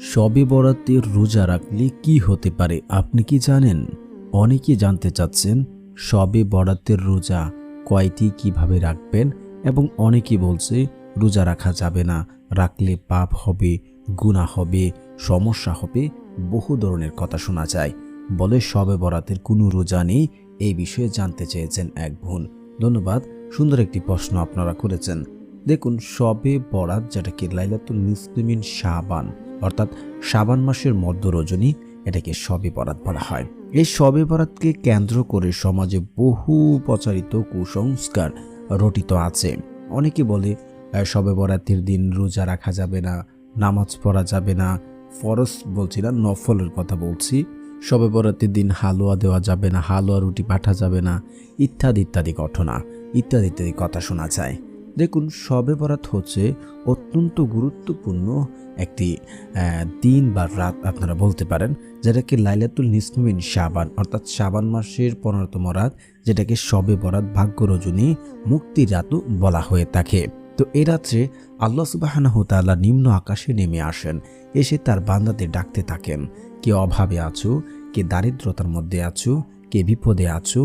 শবে বরাতের রোজা রাখলে কি হতে পারে আপনি কি জানেন? অনেকে জানতে চাচ্ছেন শবে বরাতের রোজা কয়টি কিভাবে রাখবেন, এবং অনেকে বলছে রোজা রাখা যাবে না, রাখলে পাপ হবে, গুনাহ হবে, সমস্যা হবে, বহু ধরনের কথা শোনা যায়। বলে শবে বরাতের কোনো রোজা নেই। এই বিষয়ে জানতে চেয়েছেন এক বোন। ধন্যবাদ, সুন্দর একটি প্রশ্ন আপনারা করেছেন। দেখুন, শবে বরাত যেটাকে লাইলাতুল নিসফি মিন শাবান অর্থাৎ শাবান মাসের মধ্য রজনী, এটাকে শবে বরাত বলা হয়। এই শবে বরাতকে কেন্দ্র করে সমাজে বহু প্রচারিত কুসংস্কার রটিত আছে। অনেকে বলে শবে বরাতের দিন রোজা রাখা যাবে না, নামাজ পড়া যাবে না, ফরজ বলছি না, নফলের কথা বলছি। শবে বরাতের দিন হালুয়া দেওয়া যাবে না, হালুয়া রুটি পাঠা যাবে না, ইত্যাদি ইত্যাদি ঘটনা, ইত্যাদি ইত্যাদি কথা শোনা যায়। দেখুন, শবে বরাত হচ্ছে অত্যন্ত গুরুত্বপূর্ণ একটি দিন বা রাত আপনারা বলতে পারেন, যেটাকে লাইলাতুল নিসফি মিন শাবান অর্থাৎ শাবান মাসের 15তম রাত, যেটাকে শবে বরাত ভাগ্য রজনী মুক্তির রাতও বলা হয়ে থাকে। তো এই রাত্রে আল্লাহ সুবহানাহু ওয়া তাআলা নিম্ন আকাশে নেমে আসেন, এসে তার বান্দাদের ডাকতে থাকেন। কে অভাবে আছো, কে দারিদ্রতার মধ্যে আছো, কে বিপদে আছো,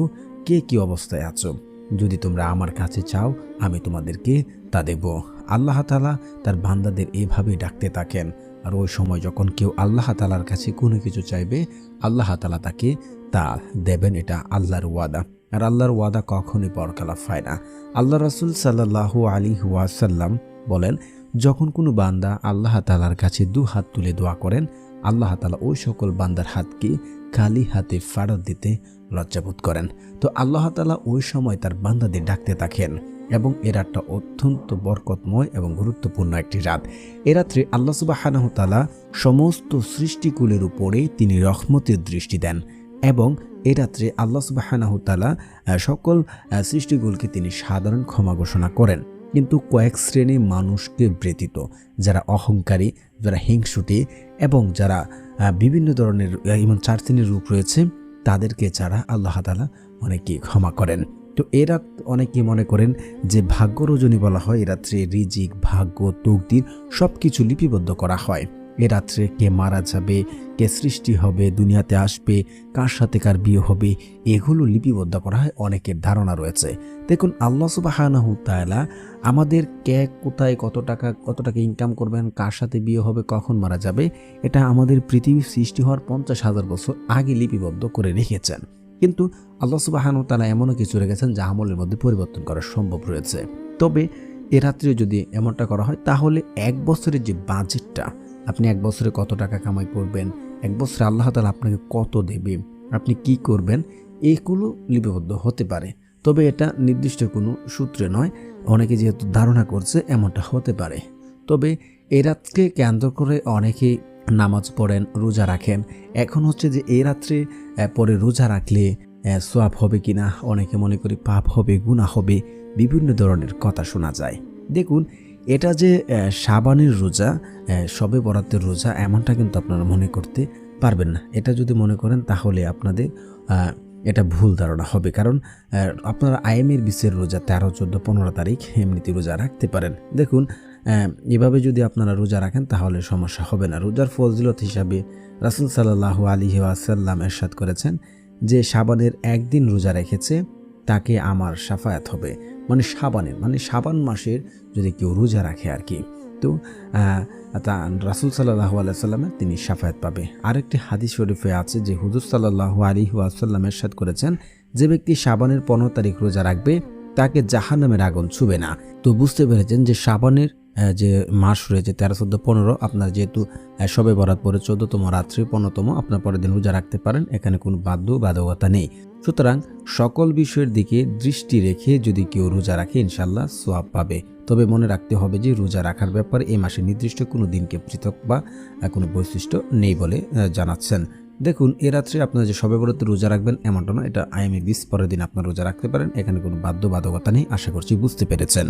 কে কি অবস্থায় আছো, যদি তোমরা আমার কাছে চাও আমি তোমাদেরকে তা দেব। আল্লাহ তাআলা তার বান্দাদের এভাবে ডাকতে থাকেন। আর ওই সময় যখন কেউ আল্লাহ তাআলার কাছে কোনো কিছু চাইবে, আল্লাহ তাআলা তাকে তা দেবেন, এটা আল্লাহর ওয়াদা। আর আল্লাহর ওয়াদা কখনই পরকালাপ হয় না। আল্লাহ রাসূল সাল্লাল্লাহু আলাইহি ওয়াসাল্লাম বলেন, যখন কোনো বান্দা আল্লাহ তাআলার কাছে দু হাত তুলে দোয়া করেন, আল্লাহ তাআলা ওই সকল বান্দার হাতকে খালি হাতে ফেরত দিতে লজ্জাবোধ করেন। তো আল্লাহ তাআলা ওই সময় তার বান্দাদের ডাকতে থাকেন, এবং এ রাতটা অত্যন্ত বরকতময় এবং গুরুত্বপূর্ণ একটি রাত। এ রাত্রে আল্লাহ সুবহানাহু ওয়া তাআলা সমস্ত সৃষ্টিকুলের উপরে তিনি রহমতের দৃষ্টি দেন, এবং এ রাত্রে আল্লাহ সুবহানাহু ওয়া তাআলা সকল সৃষ্টিকুলকে তিনি সাধারণ ক্ষমা ঘোষণা করেন। কিন্তু কয়েক শ্রেণীর মানুষকে ব্যতীত, যারা অহংকারী, যারা হিংসুটে, এবং যারা বিভিন্ন ধরনের এমন 4 শ্রেণীর রূপ রয়েছে, তাদেরকে ছাড়া আল্লাহ তাআলা অনেকে ক্ষমা করেন। তো এ রাত অনেকে মনে করেন যে ভাগ্য রজনী বলা হয়। এ রাত্রে রিজিক, ভাগ্য, তকদির সবকিছু লিপিবদ্ধ করা হয়। এ রাত্রে কে মারা যাবে, কে সৃষ্টি হবে, দুনিয়াতে আসবে, কার সাথে কার বিয়ে হবে, এগুলো লিপিবদ্ধ করা হয়, অনেকের ধারণা রয়েছে। দেখুন, আল্লাহ সুবহানাহু ওয়া তাআলা আমাদের কে কোথায় কত টাকা ইনকাম করবেন, কার সাথে বিয়ে হবে, কখন মারা যাবে, এটা আমাদের পৃথিবী সৃষ্টি হওয়ার 50,000 বছর আগে লিপিবদ্ধ করে রেখেছেন। কিন্তু আল্লাহ সুবহানাহু ওয়া তাআলা এমনও কিছু রেখেছেন যা আমলের মধ্যে পরিবর্তন করা সম্ভব রয়েছে। তবে এ রাত্রে যদি এমনটা করা হয়, তাহলে এক বছরের যে বাজেটটা, আপনি এক বছরে কত টাকা কামাই করবেন, এক বছরে আল্লাহ তাআলা আপনাকে কত দেবে, আপনি কি করবেন, এইগুলো লিপিবদ্ধ হতে পারে। তবে এটা নির্দিষ্ট কোনো সূত্রে নয়, অনেকে যেহেতু ধারণা করছে এমনটা হতে পারে। তবে এই রাতকে কেন্দ্র করে অনেকে নামাজ পড়েন, রোজা রাখেন। এখন হচ্ছে যে এই রাত্রে পরে রোজা রাখলে সওয়াব হবে কিনা, অনেকে মনে করি পাপ হবে, গুনাহ হবে, বিভিন্ন ধরনের কথা শোনা যায়। দেখুন, এটা যে শাবানের রোজা, শবে বরাতের রোজা, এমনটা কিন্তু আপনারা মনে করতে পারবেন না। এটা যদি মনে করেন তাহলে আপনাদের এটা ভুল ধারণা হবে। কারণ আপনারা আইএমের 20-এর রোজা 13, 14, 15 তারিখ এমনিতে রোজা রাখতে পারেন। দেখুন, এভাবে যদি আপনারা রোজা রাখেন তাহলে সমস্যা হবে না। রোজার ফজিলত হিসাবে রাসূল সাল্লাল্লাহু আলাইহি ওয়াসাল্লাম ইরশাদ করেছেন যে শাবানের একদিন রোজা রেখেছে তাকে আমার শাফায়াত হবে। মানে শাবান মাসের যদি কেউ রোজা রাখে আর কি, তো রাসূল সাল্লাল্লাহু আলাইহি ওয়াসাল্লামের তিনি শাফায়াত পাবে। আরেকটি হাদিস শরীফে আছে যে হুজুর সাল্লাল্লাহু আলাইহি ওয়াসাল্লাম ইরশাদ করেছেন, যে ব্যক্তি শাবানের 15 তারিখ রোজা রাখবে তাকে জাহান্নামের আগুন ছুবে না। তো বুঝতে পেরেছেন যে শাবানের যে মাস রয়েছে 13, 14, 15, আপনার যেহেতু শবে বরাত পরে 14তম রাত্রে 15তম, আপনার পরের দিন রোজা রাখতে পারেন, এখানে কোনো বাধ্যবাধকতা নেই। সুতরাং সকল বিষয়ের দিকে দৃষ্টি রেখে যদি কেউ রোজা রাখে ইনশাআল্লাহ সওয়াব পাবে। তবে মনে রাখতে হবে যে রোজা রাখার ব্যাপারে এই মাসে নির্দিষ্ট কোনো দিনকে পৃথক বা কোনো বৈশিষ্ট্য নেই বলে জানাচ্ছেন। দেখুন, এ রাত্রে আপনারা যে শবে বরাতে রোজা রাখবেন এমনটা না, এটা আইএমএ 20 পরের দিন আপনারা রোজা রাখতে পারেন, এখানে কোনো বাধ্যবাধকতা নেই। আশা করছি বুঝতে পেরেছেন।